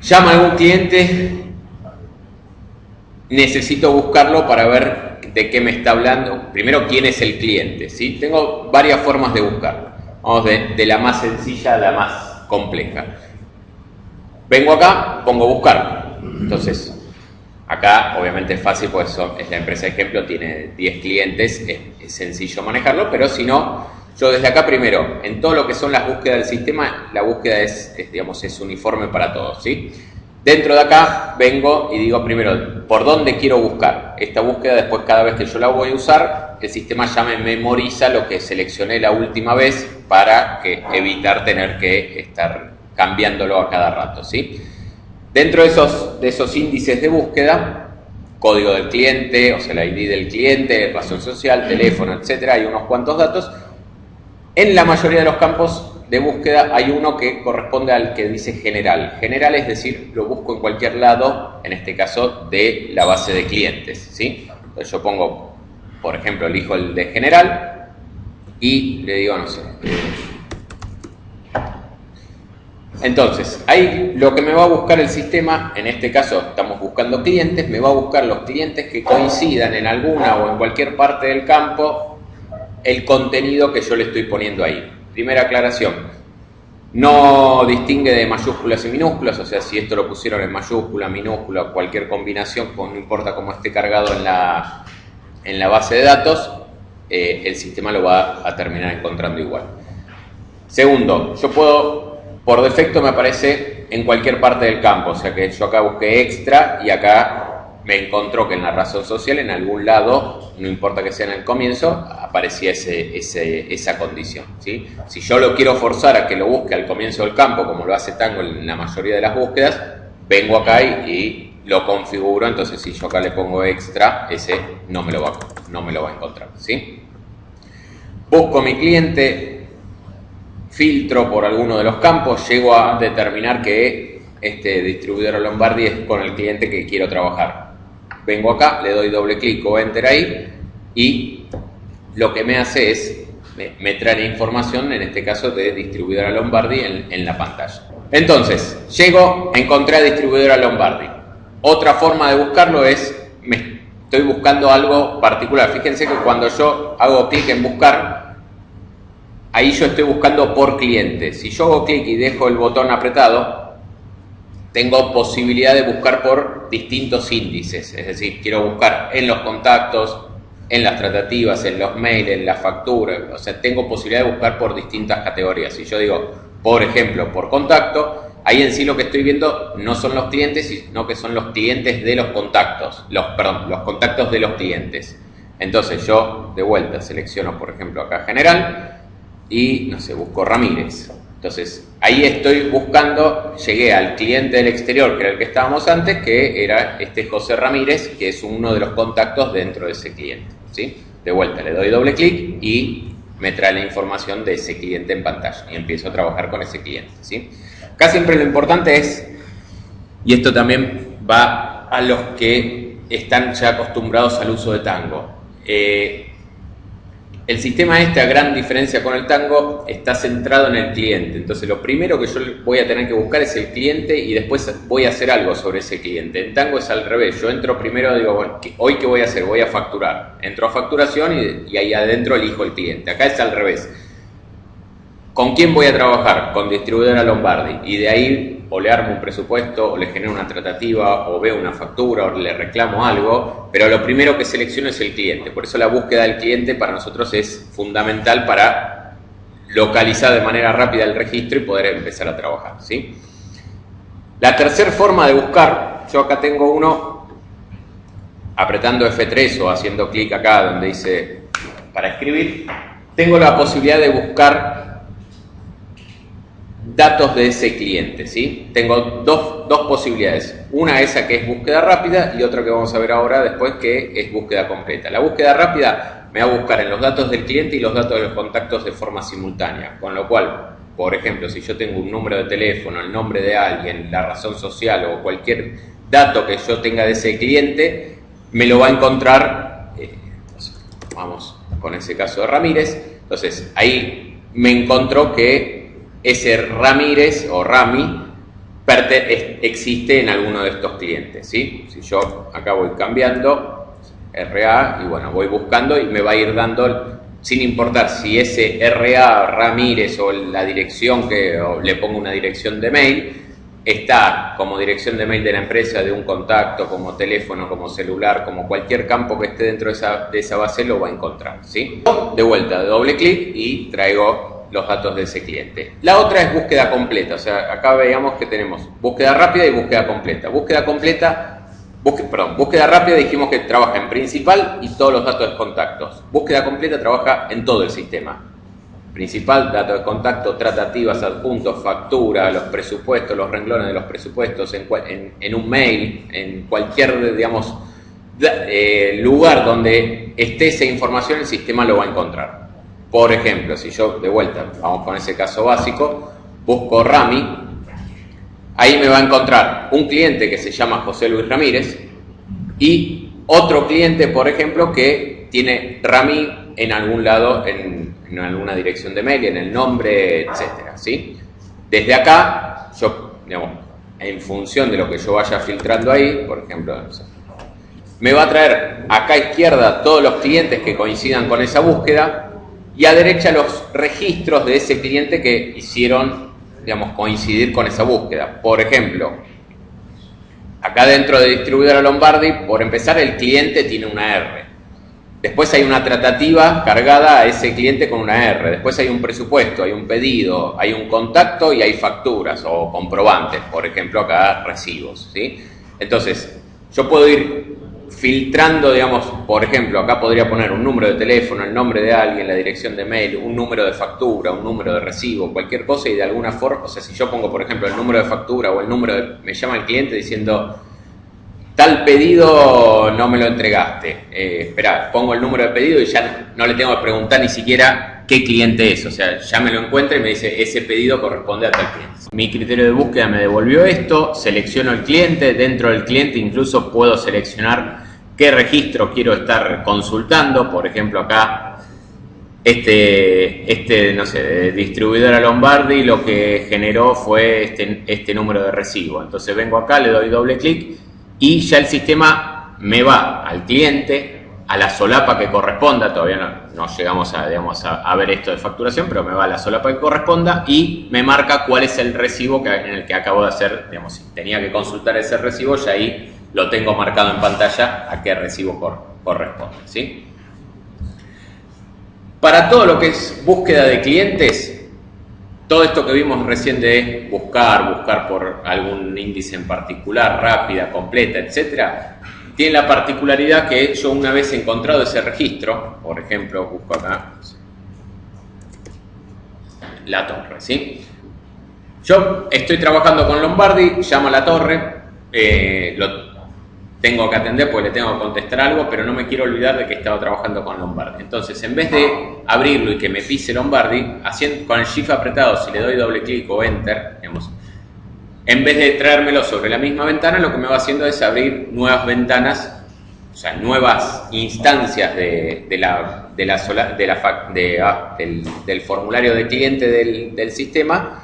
Llama a algún cliente, necesito buscarlo para ver de qué me está hablando. Primero, quién es el cliente, ¿sí? Tengo varias formas de buscarlo. Vamos de la más sencilla a la más compleja. Vengo acá, pongo buscar. Entonces, acá obviamente es fácil, pues es la empresa de ejemplo, tiene 10 clientes, es sencillo manejarlo, pero si no, yo desde acá primero, en todo lo que son las búsquedas del sistema, la búsqueda es uniforme para todos, ¿sí? Dentro de acá vengo y digo primero, ¿por dónde quiero buscar? Esta búsqueda, después cada vez que yo la voy a usar, el sistema ya me memoriza lo que seleccioné la última vez para evitar tener que estar cambiándolo a cada rato, ¿sí? Dentro de esos índices de búsqueda, código del cliente, o sea, la ID del cliente, razón social, teléfono, etcétera, hay unos cuantos datos. En la mayoría de los campos de búsqueda hay uno que corresponde al que dice general. General es decir, lo busco en cualquier lado, en este caso de la base de clientes, ¿sí? Entonces yo pongo, por ejemplo, elijo el de general y le digo, no sé. Entonces, ahí lo que me va a buscar el sistema, en este caso estamos buscando clientes, me va a buscar los clientes que coincidan en alguna o en cualquier parte del campo el contenido que yo le estoy poniendo ahí. Primera aclaración, no distingue de mayúsculas y minúsculas, o sea, si esto lo pusieron en mayúscula, minúscula, cualquier combinación, no importa cómo esté cargado en la base de datos, el sistema lo va a terminar encontrando igual. Segundo, yo puedo, por defecto me aparece en cualquier parte del campo, o sea que yo acá busqué extra y acá me encontró que en la razón social, en algún lado, no importa que sea en el comienzo, aparecía esa condición, ¿sí? Si yo lo quiero forzar a que lo busque al comienzo del campo, como lo hace Tango en la mayoría de las búsquedas, vengo acá y lo configuro, entonces si yo acá le pongo extra, ese no me lo va a encontrar, ¿sí? Busco mi cliente, filtro por alguno de los campos, llego a determinar que este distribuidor Lombardi es con el cliente que quiero trabajar. Vengo acá, le doy doble clic o enter ahí y lo que me hace es, me trae la información, en este caso de distribuidora Lombardi en la pantalla. Entonces, encontré a distribuidora Lombardi. Otra forma de buscarlo es, estoy buscando algo particular. Fíjense que cuando yo hago clic en buscar, ahí yo estoy buscando por cliente. Si yo hago clic y dejo el botón apretado, tengo posibilidad de buscar por distintos índices, es decir, quiero buscar en los contactos, en las tratativas, en los mails, en la factura, o sea, tengo posibilidad de buscar por distintas categorías. Si yo digo, por ejemplo, por contacto, ahí en sí lo que estoy viendo no son los clientes, sino que son los clientes de los contactos, los contactos de los clientes. Entonces yo, de vuelta, selecciono, por ejemplo, acá general y, no sé, busco Ramírez. Entonces, ahí estoy buscando, llegué al cliente del exterior, que era el que estábamos antes, que era este José Ramírez, que es uno de los contactos dentro de ese cliente, ¿sí? De vuelta, le doy doble clic y me trae la información de ese cliente en pantalla y empiezo a trabajar con ese cliente, ¿sí? Acá siempre lo importante es, y esto también va a los que están ya acostumbrados al uso de Tango, el sistema a gran diferencia con el Tango, está centrado en el cliente. Entonces lo primero que yo voy a tener que buscar es el cliente y después voy a hacer algo sobre ese cliente. En Tango es al revés. Yo entro primero, digo, bueno, ¿hoy qué voy a hacer? Voy a facturar. Entro a facturación y ahí adentro elijo el cliente. Acá es al revés. ¿Con quién voy a trabajar? Con distribuidora Lombardi. Y de ahí o le armo un presupuesto, o le genero una tratativa, o veo una factura, o le reclamo algo, pero lo primero que selecciono es el cliente. Por eso la búsqueda del cliente para nosotros es fundamental para localizar de manera rápida el registro y poder empezar a trabajar, ¿sí? La tercera forma de buscar, yo acá tengo uno apretando F3 o haciendo clic acá donde dice para escribir, tengo la posibilidad de buscar datos de ese cliente, ¿sí? Tengo dos posibilidades. Una esa que es búsqueda rápida y otra que vamos a ver ahora después que es búsqueda completa. La búsqueda rápida me va a buscar en los datos del cliente y los datos de los contactos de forma simultánea. Con lo cual, por ejemplo, si yo tengo un número de teléfono, el nombre de alguien, la razón social o cualquier dato que yo tenga de ese cliente, me lo va a encontrar, vamos con ese caso de Ramírez. Entonces, ahí me encontró que ese Ramírez o Rami existe en alguno de estos clientes, ¿sí? Si yo acá voy cambiando RA y bueno, voy buscando y me va a ir dando, sin importar si ese RA Ramírez o la dirección o le pongo una dirección de mail, está como dirección de mail de la empresa, de un contacto, como teléfono, como celular, como cualquier campo que esté dentro de esa base lo va a encontrar, ¿sí? De vuelta, doble clic y traigo los datos de ese cliente. La otra es búsqueda completa, o sea, acá veíamos que tenemos búsqueda rápida y búsqueda completa. Búsqueda rápida dijimos que trabaja en principal y todos los datos de contactos. Búsqueda completa trabaja en todo el sistema. Principal, datos de contacto, tratativas, adjuntos, factura, los presupuestos, los renglones de los presupuestos, en un mail, en cualquier, digamos, lugar donde esté esa información, el sistema lo va a encontrar. Por ejemplo, si yo, de vuelta, vamos con ese caso básico, busco Rami, ahí me va a encontrar un cliente que se llama José Luis Ramírez y otro cliente, por ejemplo, que tiene Rami en algún lado, en alguna dirección de mail, en el nombre, etcétera, ¿sí? Desde acá, yo, digamos, en función de lo que yo vaya filtrando ahí, por ejemplo, me va a traer acá a izquierda todos los clientes que coincidan con esa búsqueda y a derecha los registros de ese cliente que hicieron, digamos, coincidir con esa búsqueda. Por ejemplo, acá dentro de distribuidora Lombardi, por empezar, el cliente tiene una R. Después hay una tratativa cargada a ese cliente con una R. Después hay un presupuesto, hay un pedido, hay un contacto y hay facturas o comprobantes. Por ejemplo, acá recibos, ¿sí? Entonces, yo puedo ir filtrando, digamos, por ejemplo, acá podría poner un número de teléfono, el nombre de alguien, la dirección de mail, un número de factura, un número de recibo, cualquier cosa y de alguna forma, o sea, si yo pongo, por ejemplo, el número de factura o el número me llama el cliente diciendo tal pedido no me lo entregaste, espera, pongo el número de pedido y ya no le tengo que preguntar ni siquiera qué cliente es, o sea, ya me lo encuentra y me dice ese pedido corresponde a tal cliente. Mi criterio de búsqueda me devolvió esto, selecciono el cliente, dentro del cliente incluso puedo seleccionar qué registro quiero estar consultando, por ejemplo acá no sé, de distribuidora Lombardi lo que generó fue este número de recibo, entonces vengo acá, le doy doble clic y ya el sistema me va al cliente, a la solapa que corresponda, todavía no llegamos a ver esto de facturación, pero me va a la solapa que corresponda y me marca cuál es el recibo en el que acabo de hacer, digamos, si tenía que consultar ese recibo, ya ahí lo tengo marcado en pantalla a qué recibo corresponde, ¿sí? Para todo lo que es búsqueda de clientes, todo esto que vimos recién de buscar por algún índice en particular, rápida, completa, etcétera, tiene la particularidad que yo una vez encontrado ese registro, por ejemplo, busco acá la torre, ¿sí? Yo estoy trabajando con Lombardi, llamo a la torre, lo tengo que atender porque le tengo que contestar algo, pero no me quiero olvidar de que estaba trabajando con Lombardi. Entonces, en vez de abrirlo y que me pise Lombardi, con el Shift apretado, si le doy doble clic o Enter, digamos, en vez de traérmelo sobre la misma ventana, lo que me va haciendo es abrir nuevas ventanas, o sea, nuevas instancias del formulario de cliente del sistema,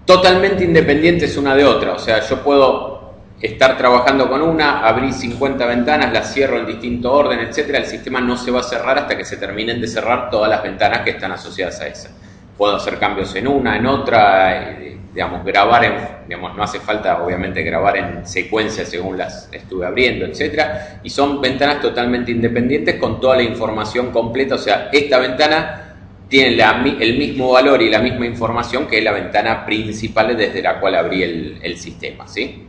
totalmente independientes una de otra. O sea, yo puedo estar trabajando con una, abrir 50 ventanas, las cierro en distinto orden, etcétera. El sistema no se va a cerrar hasta que se terminen de cerrar todas las ventanas que están asociadas a esa. Puedo hacer cambios en una, en otra, digamos, no hace falta obviamente grabar en secuencia según las estuve abriendo, etcétera, y son ventanas totalmente independientes con toda la información completa. O sea, esta ventana tiene el mismo valor y la misma información que la ventana principal desde la cual abrí el sistema, ¿sí?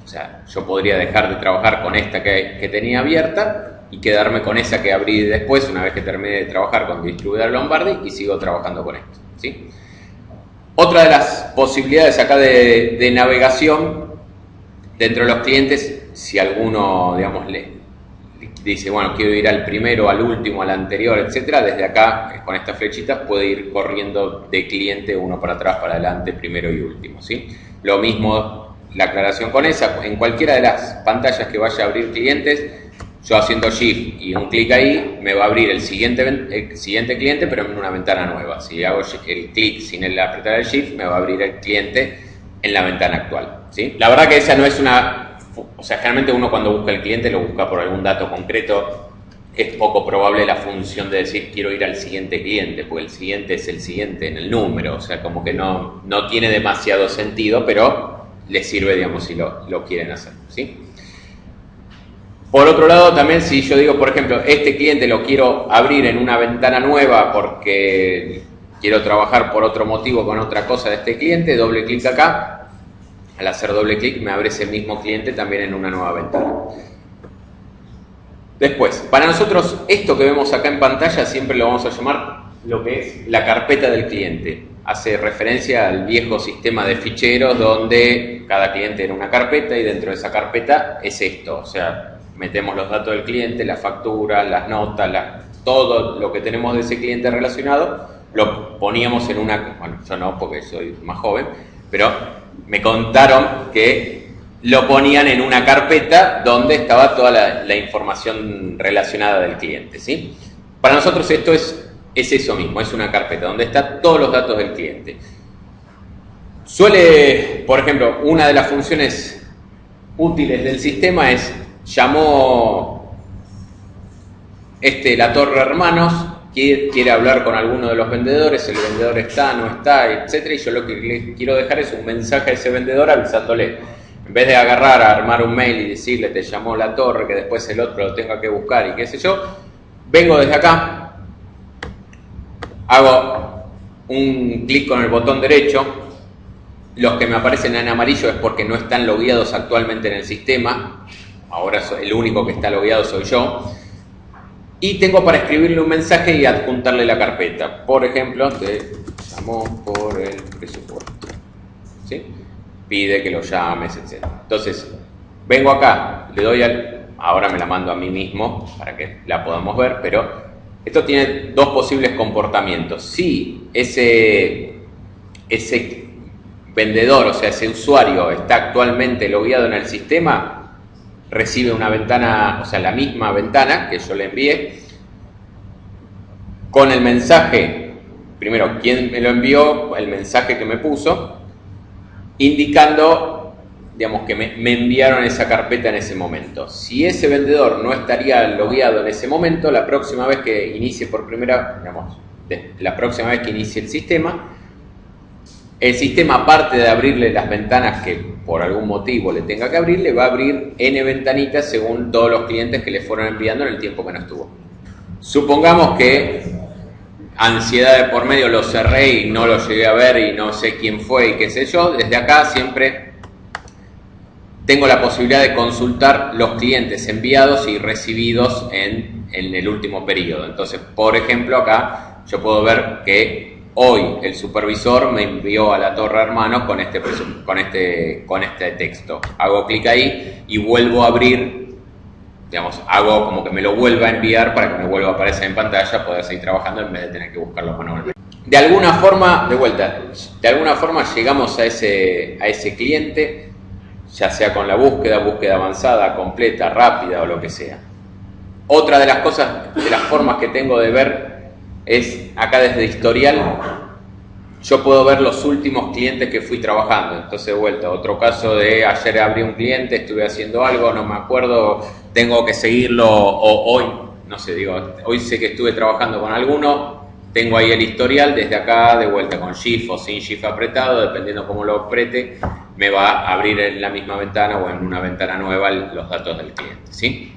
O sea, yo podría dejar de trabajar con esta que tenía abierta y quedarme con esa que abrí después, una vez que terminé de trabajar con distribuidora Lombardi, y sigo trabajando con esto, ¿sí? Otra de las posibilidades acá de navegación dentro de los clientes, si alguno, digamos, le dice, bueno, quiero ir al primero, al último, al anterior, etcétera, desde acá, con estas flechitas, puede ir corriendo de cliente uno para atrás, para adelante, primero y último, ¿sí? Lo mismo, la aclaración con esa, en cualquiera de las pantallas que vaya a abrir clientes, yo haciendo Shift y un clic ahí, me va a abrir el siguiente cliente, pero en una ventana nueva. Si hago el clic sin apretar el Shift, me va a abrir el cliente en la ventana actual, ¿sí? La verdad que esa no es una... O sea, generalmente uno cuando busca el cliente lo busca por algún dato concreto. Es poco probable la función de decir quiero ir al siguiente cliente, porque el siguiente es el siguiente en el número. O sea, como que no tiene demasiado sentido, pero les sirve, digamos, si lo quieren hacer, ¿sí? Por otro lado, también si yo digo, por ejemplo, este cliente lo quiero abrir en una ventana nueva porque quiero trabajar por otro motivo con otra cosa de este cliente, doble clic acá. Al hacer doble clic me abre ese mismo cliente también en una nueva ventana. Después, para nosotros esto que vemos acá en pantalla siempre lo vamos a llamar lo que es la carpeta del cliente. Hace referencia al viejo sistema de ficheros donde cada cliente era una carpeta y dentro de esa carpeta es esto. O sea, metemos los datos del cliente, la factura, las notas, todo lo que tenemos de ese cliente relacionado, lo poníamos en una... Bueno, yo no porque soy más joven, pero me contaron que lo ponían en una carpeta donde estaba toda la información relacionada del cliente, ¿sí? Para nosotros esto es eso mismo, es una carpeta donde están todos los datos del cliente. Suele, por ejemplo, una de las funciones útiles del sistema es llamó La Torre Hermanos, quiere hablar con alguno de los vendedores, el vendedor está, no está, etcétera, y yo lo que le quiero dejar es un mensaje a ese vendedor avisándole. En vez de agarrar, a armar un mail y decirle te llamó La Torre, que después el otro lo tenga que buscar y qué sé yo, vengo desde acá, hago un clic con el botón derecho, los que me aparecen en amarillo es porque no están logueados actualmente en el sistema, ahora el único que está logueado soy yo, y tengo para escribirle un mensaje y adjuntarle la carpeta. Por ejemplo, te llamó por el presupuesto, ¿sí? Pide que lo llames, etc. Entonces, vengo acá, le doy ahora me la mando a mí mismo para que la podamos ver, pero esto tiene dos posibles comportamientos. Si ese vendedor, o sea, ese usuario está actualmente logueado en el sistema, recibe una ventana, o sea, la misma ventana que yo le envié, con el mensaje, primero, quién me lo envió, el mensaje que me puso, indicando, digamos, que me enviaron esa carpeta en ese momento. Si ese vendedor no estaría logueado en ese momento, la próxima vez que inicie la próxima vez que inicie el sistema, aparte de abrirle las ventanas que por algún motivo le tenga que abrir, le va a abrir N ventanitas según todos los clientes que le fueron enviando en el tiempo que no estuvo. Supongamos que ansiedad de por medio lo cerré y no lo llegué a ver y no sé quién fue y qué sé yo. Desde acá siempre tengo la posibilidad de consultar los clientes enviados y recibidos en el último periodo. Entonces, por ejemplo, acá yo puedo ver que hoy el supervisor me envió a La Torre Hermanos con este texto. Hago clic ahí y vuelvo a abrir, digamos, hago como que me lo vuelva a enviar para que me vuelva a aparecer en pantalla, poder seguir trabajando en vez de tener que buscarlo manualmente. De alguna forma, llegamos a ese cliente, ya sea con la búsqueda avanzada, completa, rápida o lo que sea. Otra de las cosas, de las formas que tengo de ver es acá desde historial, yo puedo ver los últimos clientes que fui trabajando. Entonces, de vuelta, otro caso de ayer abrí un cliente, estuve haciendo algo, no me acuerdo, tengo que seguirlo, o hoy, no sé, hoy sé que estuve trabajando con alguno, tengo ahí el historial, desde acá, de vuelta con Shift o sin Shift apretado, dependiendo cómo lo apriete, me va a abrir en la misma ventana o en una ventana nueva los datos del cliente, ¿sí?